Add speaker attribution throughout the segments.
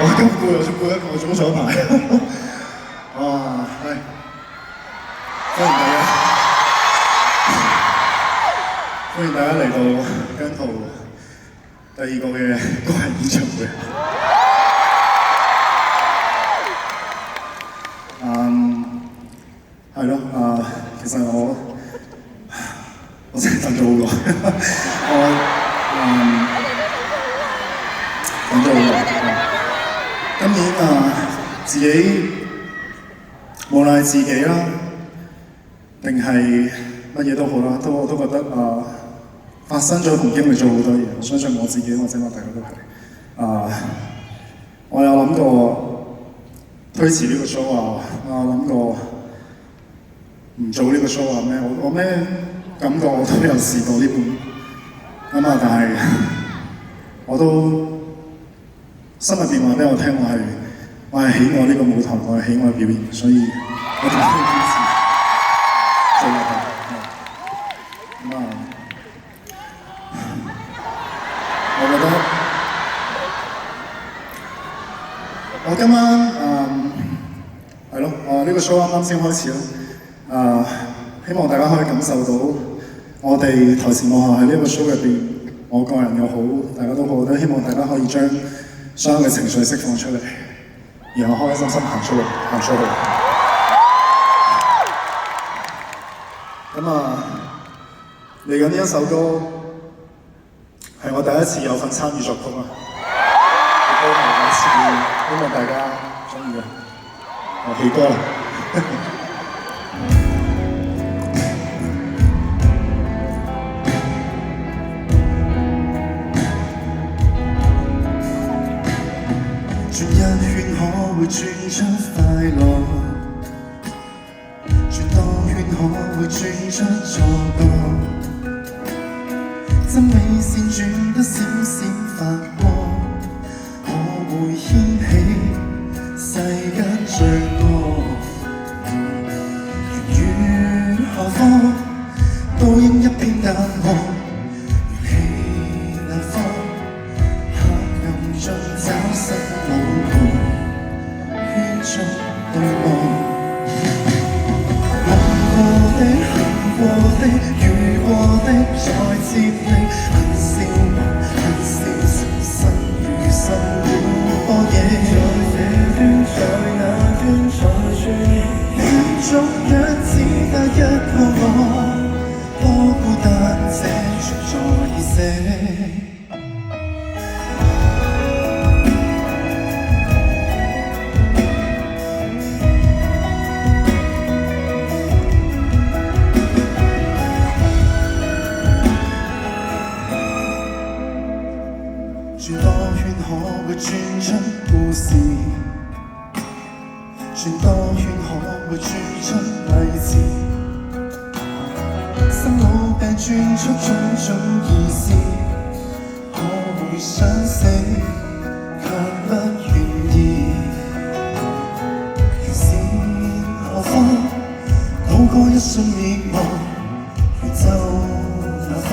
Speaker 1: 我今攰又攰一個鐘上排。哇，係，歡迎大家，歡迎大家嚟到姜濤第二個嘅個人演唱會。係咯，其實我真係等咗好耐，等咗好耐。今年自己無論係自己啦，定係乜嘢都好啦，我都覺得發生咗同經歷咗好多嘢。我相信我自己或者我大家都係我有諗過推遲呢個 show 我有諗過唔做呢個 show 咩？我咩感覺我都有試過呢半但係我都心入邊話俾我聽，我係喜愛呢個舞台，我係喜愛表演，所以我仲要堅持做落去。我覺得我今晚係咯，呢個 show 啱啱先開始啦。希望大家可以感受到我哋台前幕後喺呢個 show 入邊，我個人又好，大家都好，都希望大家可以將所有嘅情緒釋放出嚟，然後開開心心行出去。嚟緊呢一首歌係我第一次有份參與作曲啊，歌係第一次，希望大家中意啊，起歌啦。轉一圈可會轉出快樂，轉多圈可會轉出錯覺，真美線轉得閃閃發光，可會掀起世間罪惡？如何方都應一片淡漠，如氣那方黑暗中找失路盤，圈中對望。夢過的、行過的、遇過的，再接力，恨笑沉身如心古波野。在這端，在那端，在轉，圈中央只得一個我，多孤單這存在已死。轉多圈可會轉出故事，轉多圈可會轉出勵志，生老病轉出種種意思，可會想死卻不願意，如是何方渡過一瞬滅亡，如就那方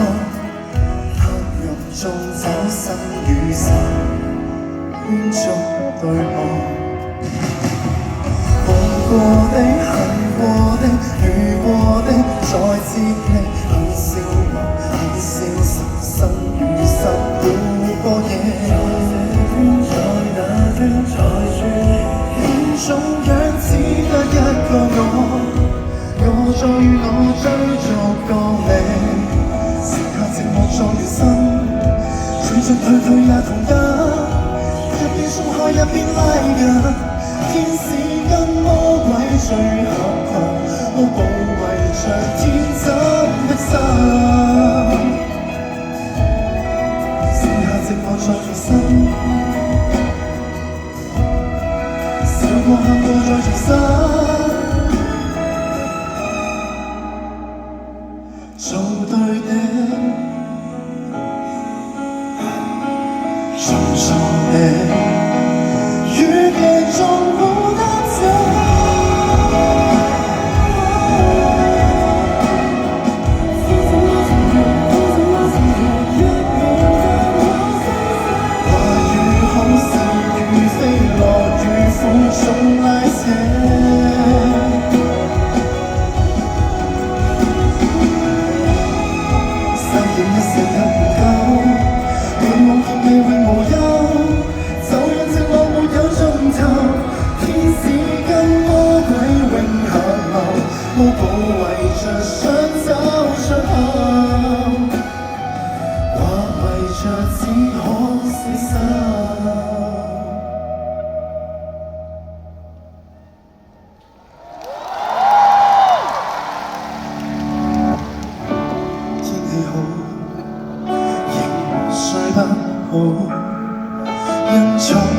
Speaker 1: 中找生與死，圈中對望。夢過的、行過的、遇過的，再接力，恨笑沉身如十古波野。在那端，在轉，圈中央只得一個我在與我追逐角力，時刻寂寞在餘生。進進退退也同得，一邊鬆開一邊拉緊，天使跟魔鬼最合拍，我保衛着天真的心，剩下寂寞在餘生，笑過喊過再重新，做對的做錯的，與其中孤單走。話語好似如飛。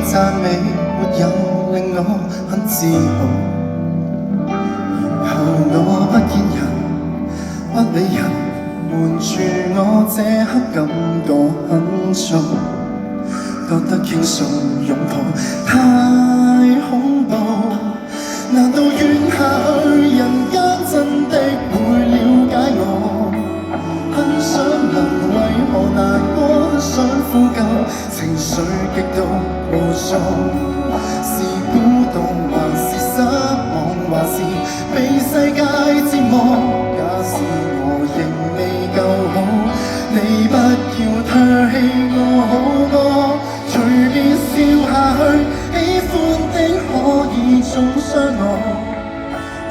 Speaker 1: 讚美沒有令我很自豪。我不見人，不理人，瞞住我這刻感覺很重，覺得傾訴擁抱太恐怖。難道怨下去，人間真的會了解我？很想問為何難過，想呼救，情緒極度無助，是孤獨還是失望，還是被世界折磨？假使我仍未夠好，你不要唾棄我好嗎？隨便笑下去，喜歡的可以中傷我。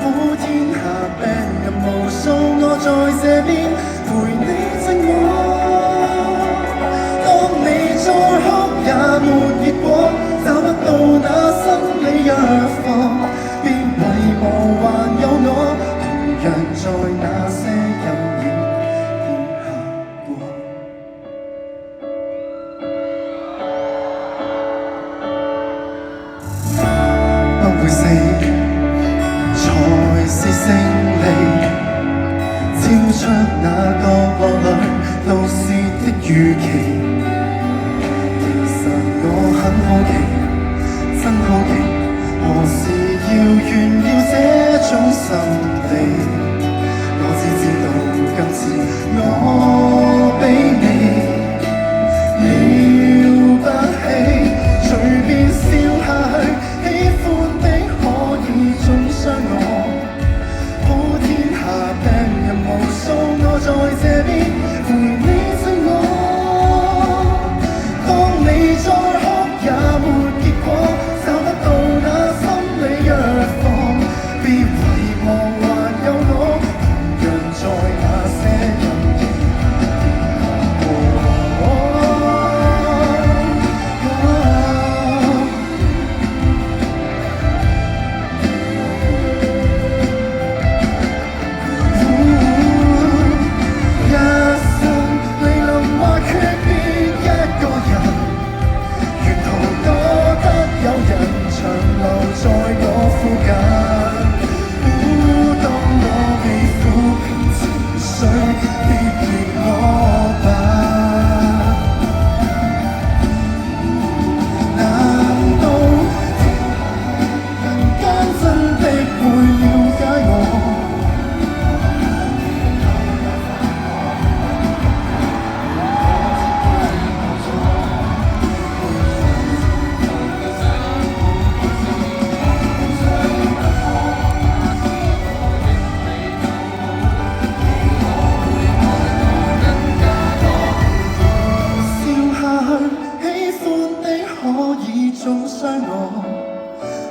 Speaker 1: 普天下病人無數，我在這邊陪你靜我。當你再哭也沒結果，找不到那心理藥方，別遺忘還有我，同樣在那些陰影跌下過。不會死才是勝利，超出那角落裏老師的預期。其實我很好奇，真好奇，何時要炫耀這種心地？我只知道今次我比你了不起，隨便笑下去，喜歡的可以中傷我。普天下病人無數，我在這邊陪你靜我。當你再哭也沒結果，找不到那心理藥方，別遺忘還有我，同樣在那些陰影跌下過。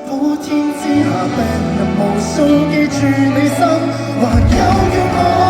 Speaker 1: 普天之下病人無數，記住你心，還有願望。